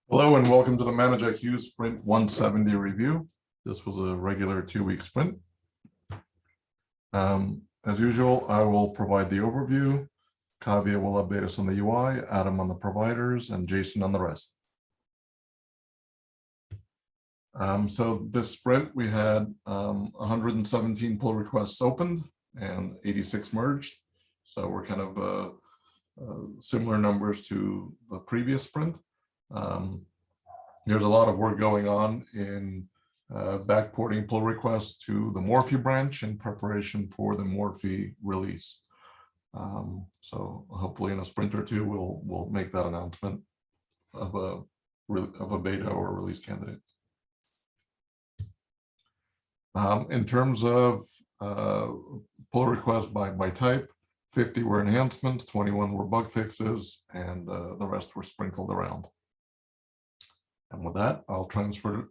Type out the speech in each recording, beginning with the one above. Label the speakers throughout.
Speaker 1: Hello and welcome to the Manage IQ Sprint 170 review. This was a regular 2-week sprint. As usual, I will provide the overview. Kavya will update us on the UI, Adam on the providers, and Jason on the rest. So this sprint, we had 117 pull requests opened and 86 merged. So we're kind of similar numbers to the previous sprint. There's a lot of work going on in backporting pull requests to the Morphe branch in preparation for the Morphe release. So hopefully in a sprint or two, we'll make that announcement of a beta or a release candidate. In terms of pull requests by type, 50 were enhancements, 21 were bug fixes, and the rest were sprinkled around. And with that, I'll transfer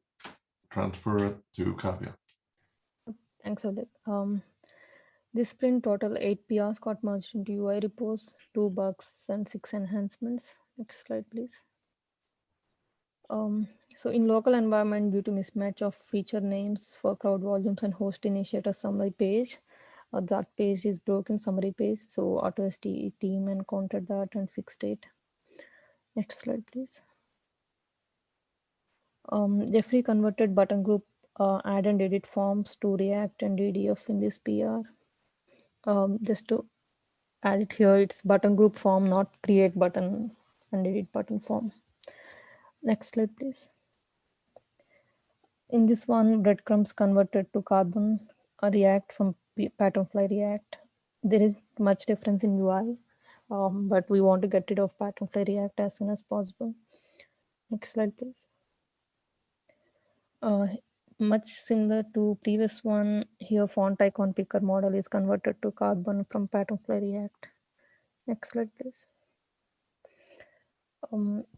Speaker 1: it to Kavya.
Speaker 2: Thanks, Odit. This sprint total 8 PRs got merged into UI repos, 2 bugs and 6 enhancements. Next slide, please. So in local environment, due to mismatch of feature names for cloud volumes and host initiator summary page, that page is broken summary page. So AutoST team encountered that and fixed it. Next slide, please. Jeffrey converted button group add and edit forms to React and DDF in this PR. Just to add it here, it's button group form, not create button and edit button form. Next slide, please. In this one, breadcrumbs converted to Carbon React from Patternfly React. There is much difference in UI, but we want to get rid of Patternfly React as soon as possible. Next slide, please. Much similar to previous one, here font icon picker model is converted to Carbon from Patternfly React. Next slide, please.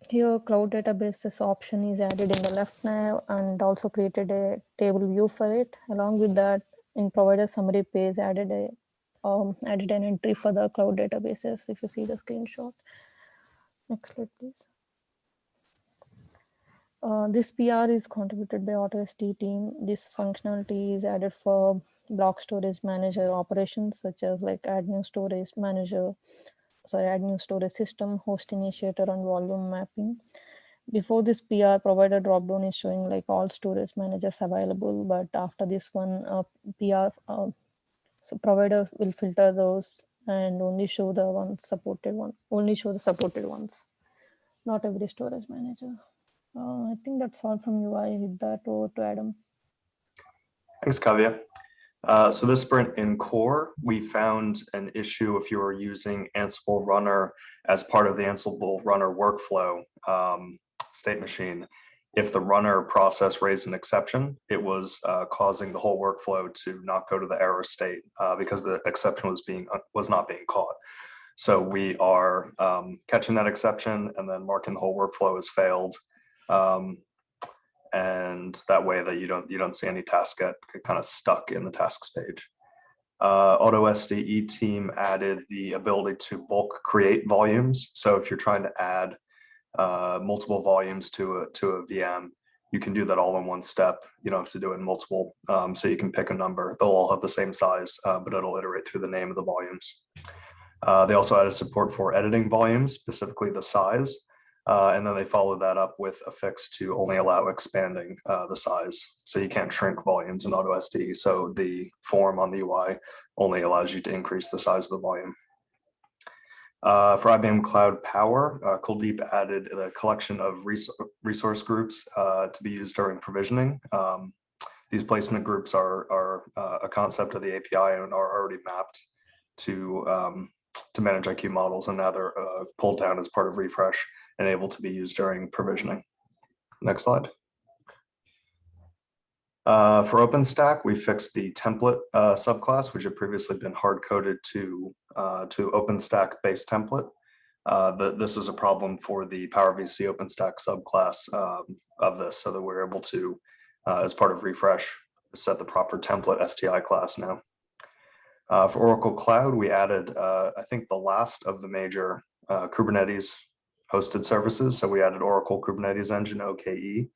Speaker 2: Here cloud databases option is added in the left nav and also created a table view for it. Along with that, in provider summary page added an entry for the cloud databases if you see the screenshot. Next slide, please. This PR is contributed by AutoST team. This functionality is added for block storage manager operations such as like add new storage manager, add new storage system, host initiator, and volume mapping. Before this PR, provider dropdown is showing like all storage managers available, but after this one PR, so provider will filter those and only show the the supported ones, not every storage manager. I think that's all from UI. With that, over to Adam.
Speaker 3: Thanks, Kavya. So this sprint in core, we found an issue if you were using Ansible Runner as part of the Ansible Runner workflow state machine. If the runner process raised an exception, it was causing the whole workflow to not go to the error state because the exception was not being caught. So we are catching that exception and then marking the whole workflow as failed. And that way that you don't see any tasks get kind of stuck in the tasks page. AutoST team added the ability to bulk create volumes. So if you're trying to add multiple volumes to a VM, you can do that all in one step. You don't have to do it in multiple. So you can pick a number. They'll all have the same size, but it'll iterate through the name of the volumes. They also added support for editing volumes, specifically the size. And then they followed that up with a fix to only allow expanding the size. So you can't shrink volumes in AutoST. So the form on the UI only allows you to increase the size of the volume. For IBM Cloud Power, Kuldeep added a collection of resource groups to be used during provisioning. These placement groups are a concept of the API and are already mapped to Manage IQ models, and now they're pulled down as part of refresh and able to be used during provisioning. Next slide. For OpenStack, we fixed the template subclass, which had previously been hard-coded to OpenStack-based template. This is a problem for the PowerVC OpenStack subclass of this, so that we're able to, as part of refresh, set the proper template STI class now. For Oracle Cloud, we added, I think, the last of the major Kubernetes hosted services. So we added Oracle Kubernetes Engine, OKE,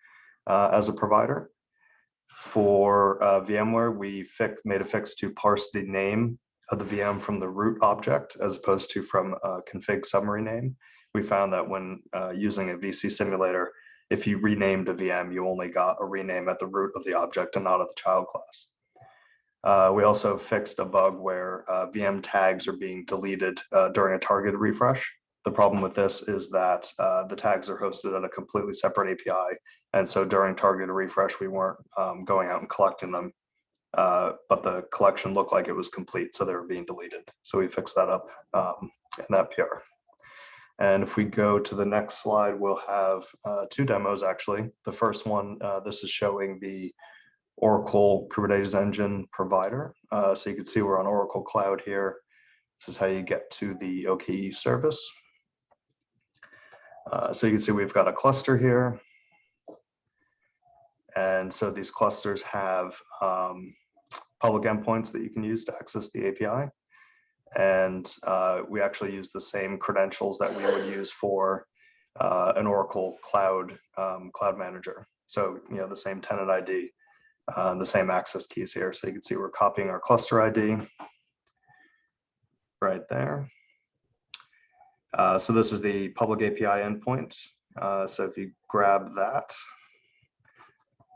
Speaker 3: as a provider. For VMware, we made a fix to parse the name of the VM from the root object as opposed to from a config summary name. We found that when using a VC simulator, if you renamed a VM, you only got a rename at the root of the object and not at the child class. We also fixed a bug where VM tags are being deleted during a targeted refresh. The problem with this is that the tags are hosted at a completely separate API. And so during targeted refresh, we weren't going out and collecting them, but the collection looked like it was complete, so they were being deleted. So we fixed that up in that PR. And if we go to the next slide, we'll have two demos actually. The first one, this is showing the Oracle Kubernetes Engine provider. So you can see we're on Oracle Cloud here. This is how you get to the OKE service. So you can see we've got a cluster here. And so these clusters have public endpoints that you can use to access the API. And we actually use the same credentials that we would use for an Oracle Cloud Manager. So, the same tenant ID, the same access keys here. So you can see we're copying our cluster ID right there. So this is the public API endpoint. So if you grab that,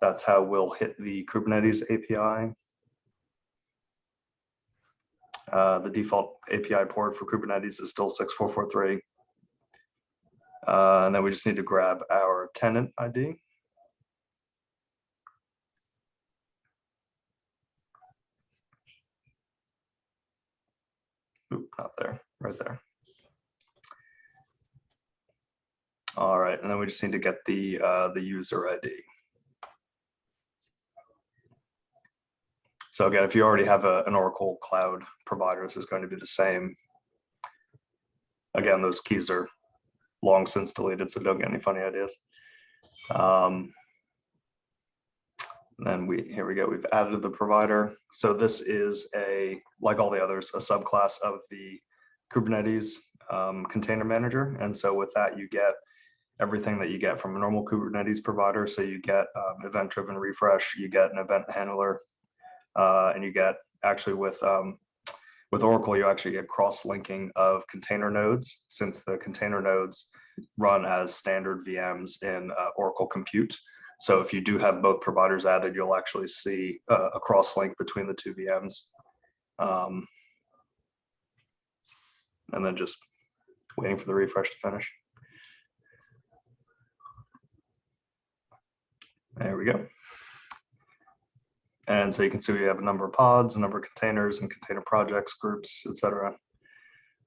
Speaker 3: that's how we'll hit the Kubernetes API. The default API port for Kubernetes is still 6443. And then we just need to grab our tenant ID. Oop, not there, right there. All right, and then we just need to get the user ID. So again, if you already have an Oracle Cloud provider, this is going to be the same. Again, those keys are long since deleted, so don't get any funny ideas. Then here we go, we've added the provider. So this is like all the others, a subclass of the Kubernetes container manager. And so with that, you get everything that you get from a normal Kubernetes provider. So you get event-driven refresh, you get an event handler, and you get actually with Oracle, you actually get cross-linking of container nodes, since the container nodes run as standard VMs in Oracle Compute. So if you do have both providers added, you'll actually see a cross-link between the two VMs. And then just waiting for the refresh to finish. There we go. And so you can see we have a number of pods, a number of containers and container projects, groups, etc.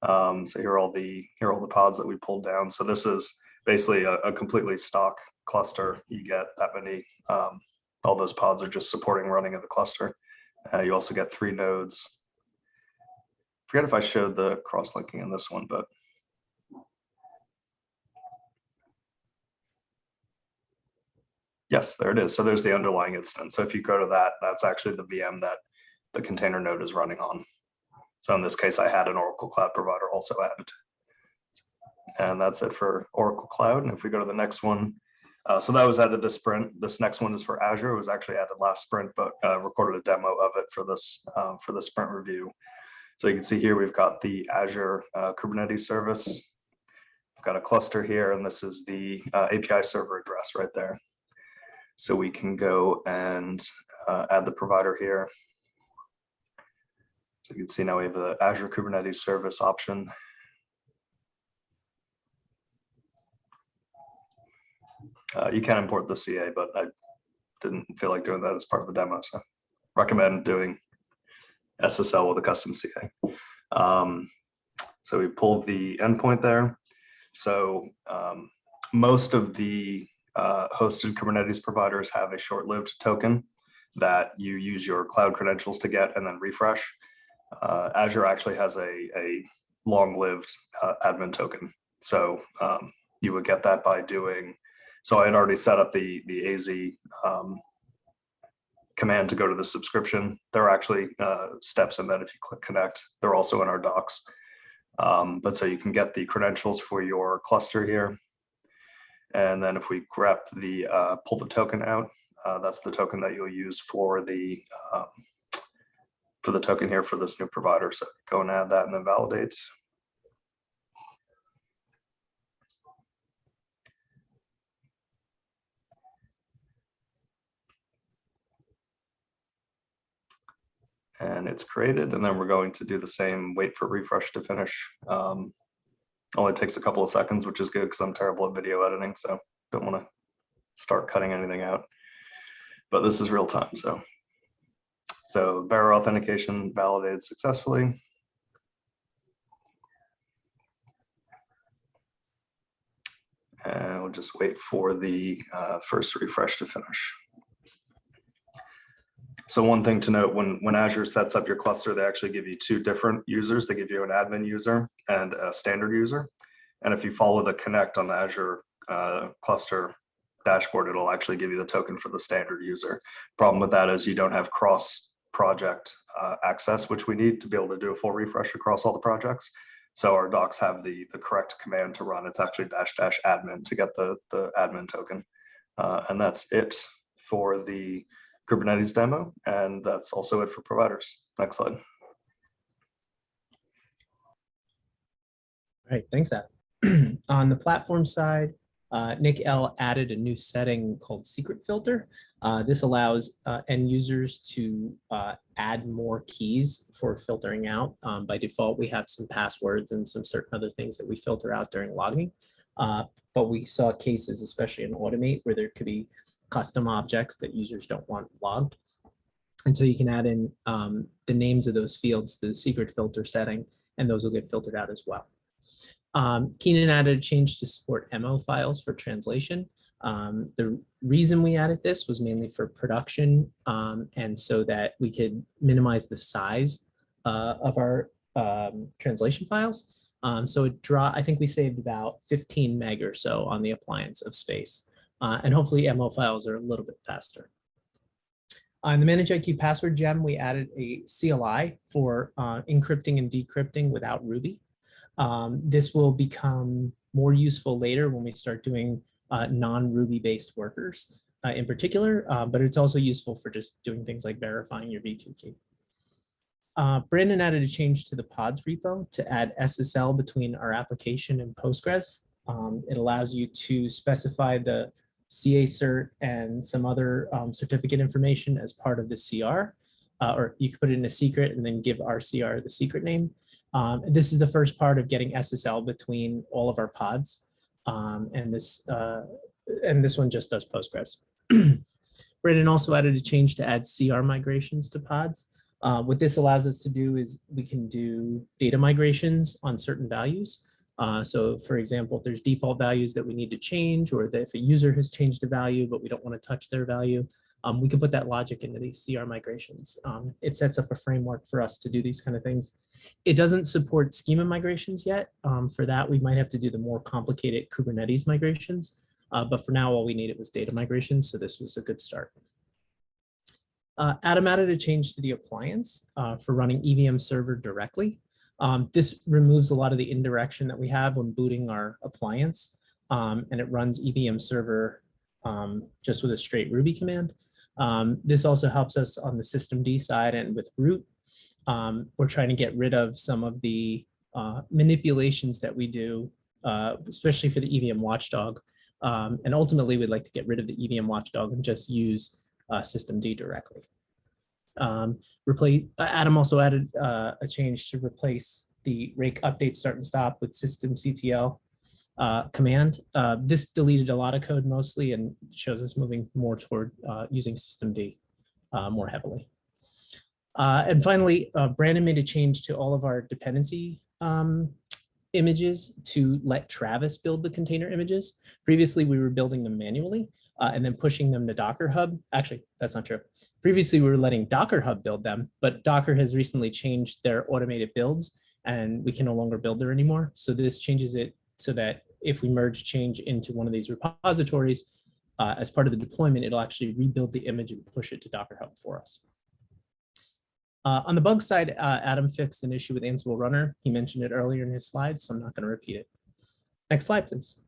Speaker 3: So here are all the pods that we pulled down. So this is basically a completely stock cluster. You get that many, all those pods are just supporting running of the cluster. You also get 3 nodes. Forget if I showed the cross-linking in this one, but yes, there it is. So there's the underlying instance. So if you go to that, that's actually the VM that the container node is running on. So in this case, I had an Oracle Cloud provider also added. And that's it for Oracle Cloud. And if we go to the next one, so that was added this sprint. This next one is for Azure. It was actually added last sprint, but recorded a demo of it for this sprint review. So you can see here, we've got the Azure Kubernetes service. We've got a cluster here, and this is the API server address right there. So we can go and add the provider here. So you can see now we have the Azure Kubernetes service option. You can import the CA, but I didn't feel like doing that as part of the demo. So recommend doing SSL with a custom CA. So we pulled the endpoint there. So most of the hosted Kubernetes providers have a short-lived token that you use your cloud credentials to get and then refresh. Azure actually has a long-lived admin token. So you would get that by doing, so I had already set up the AZ command to go to the subscription. There are actually steps in that if you click connect. They're also in our docs. But so you can get the credentials for your cluster here. And then if we grep the, pull the token out, that's the token that you'll use for the token here for this new provider. So go and add that and then validate. And it's created, and then we're going to do the same, wait for refresh to finish. Only takes a couple of seconds, which is good because I'm terrible at video editing, so don't want to start cutting anything out. But this is real time, so bearer authentication validated successfully. And we'll just wait for the first refresh to finish. So one thing to note, when Azure sets up your cluster, they actually give you two different users. They give you an admin user and a standard user. And if you follow the connect on the Azure cluster dashboard, it'll actually give you the token for the standard user. Problem with that is you don't have cross project access, which we need to be able to do a full refresh across all the projects. So our docs have the correct command to run. It's actually --admin to get the admin token. And that's it for the Kubernetes demo, and that's also it for providers. Next slide.
Speaker 4: All right, thanks, Adam. On the platform side, Nick L added a new setting called secret filter. This allows end users to add more keys for filtering out. By default, we have some passwords and some certain other things that we filter out during logging. But we saw cases, especially in Automate, where there could be custom objects that users don't want logged. And so you can add in the names of those fields to the secret filter setting, and those will get filtered out as well. Keenan added a change to support MO files for translation. The reason we added this was mainly for production, and so that we could minimize the size of our translation files. So I think we saved about 15 meg or so on the appliance of space. And hopefully MO files are a little bit faster. On the Manage IQ password gem, we added a CLI for encrypting and decrypting without Ruby. This will become more useful later when we start doing non-Ruby based workers in particular, but it's also useful for just doing things like verifying your V2 key. Brandon added a change to the pods repo to add SSL between our application and Postgres. It allows you to specify the CA cert and some other certificate information as part of the CR, or you could put it in a secret and then give our CR the secret name. This is the first part of getting SSL between all of our pods, and this one just does Postgres. Brandon also added a change to add CR migrations to pods. What this allows us to do is we can do data migrations on certain values. So for example, if there's default values that we need to change, or that if a user has changed a value, but we don't want to touch their value, we can put that logic into these CR migrations. It sets up a framework for us to do these kind of things. It doesn't support schema migrations yet. For that, we might have to do the more complicated Kubernetes migrations. But for now, all we needed was data migrations. So this was a good start. Adam added a change to the appliance for running EVM server directly. This removes a lot of the indirection that we have when booting our appliance, and it runs EVM server just with a straight Ruby command. This also helps us on the systemd side and with root. We're trying to get rid of some of the manipulations that we do, especially for the EVM watchdog. And ultimately, we'd like to get rid of the EVM watchdog and just use systemd directly. Adam also added a change to replace the rake update start and stop with systemctl command. This deleted a lot of code mostly and shows us moving more toward using systemd more heavily. And finally, Brandon made a change to all of our dependency images to let Travis build the container images. Previously, we were building them manually and then pushing them to Docker Hub. Actually, that's not true. Previously, we were letting Docker Hub build them, but Docker has recently changed their automated builds and we can no longer build there anymore. So this changes it so that if we merge change into one of these repositories, as part of the deployment, it'll actually rebuild the image and push it to Docker Hub for us. On the bug side, Adam fixed an issue with Ansible Runner. He mentioned it earlier in his slides, so I'm not going to repeat it. Next slide, please.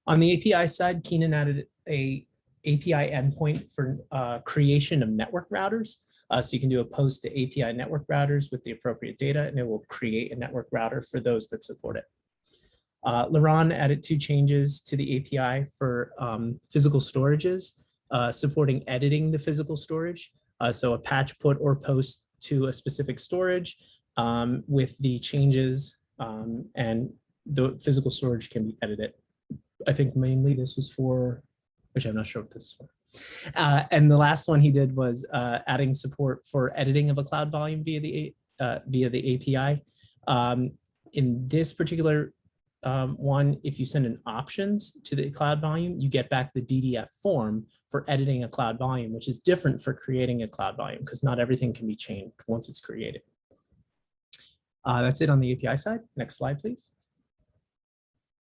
Speaker 4: On the API side, Keenan added a API endpoint for creation of network routers. So you can do a post to API network routers with the appropriate data, and it will create a network router for those that support it. Laron added 2 changes to the API for physical storages, supporting editing the physical storage. So a patch put or post to a specific storage with the changes, and the physical storage can be edited. I think mainly this was for, which I'm not sure what this is for. And the last one he did was adding support for editing of a cloud volume via the API. In this particular one, if you send an options to the cloud volume, you get back the DDF form for editing a cloud volume, which is different for creating a cloud volume because not everything can be changed once it's created. That's it on the API side. Next slide, please.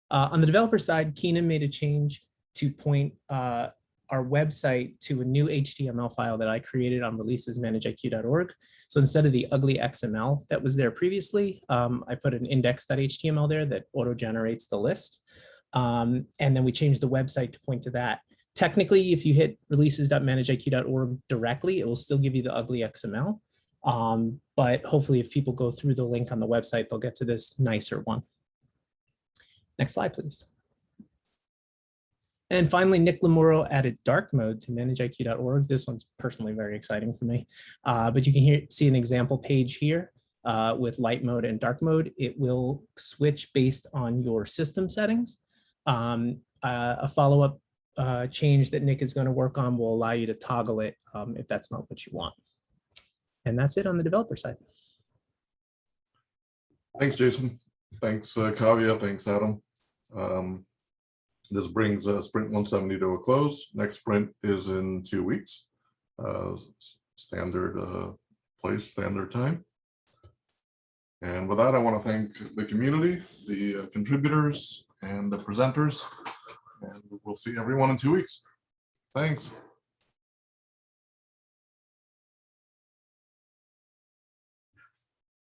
Speaker 4: On the developer side, Keenan made a change to point our website to a new HTML file that I created on releasesmanageiq.org. So instead of the ugly XML that was there previously, I put an index.html there that auto-generates the list. And then we changed the website to point to that. Technically, if you hit releases.manageiq.org directly, it will still give you the ugly XML. But hopefully if people go through the link on the website, they'll get to this nicer one. Next slide, please. And finally, Nick Lamuro added dark mode to manageiq.org. This one's personally very exciting for me. But you can see an example page here with light mode and dark mode. It will switch based on your system settings. A follow-up change that Nick is going to work on will allow you to toggle it if that's not what you want. And that's it on the developer side.
Speaker 1: Thanks, Jason. Thanks, Kavya. Thanks, Adam. This brings Sprint 170 to a close. Next sprint is in 2 weeks. Standard place, standard time. And with that, I want to thank the community, the contributors, and the presenters. And we'll see everyone in 2 weeks. Thanks.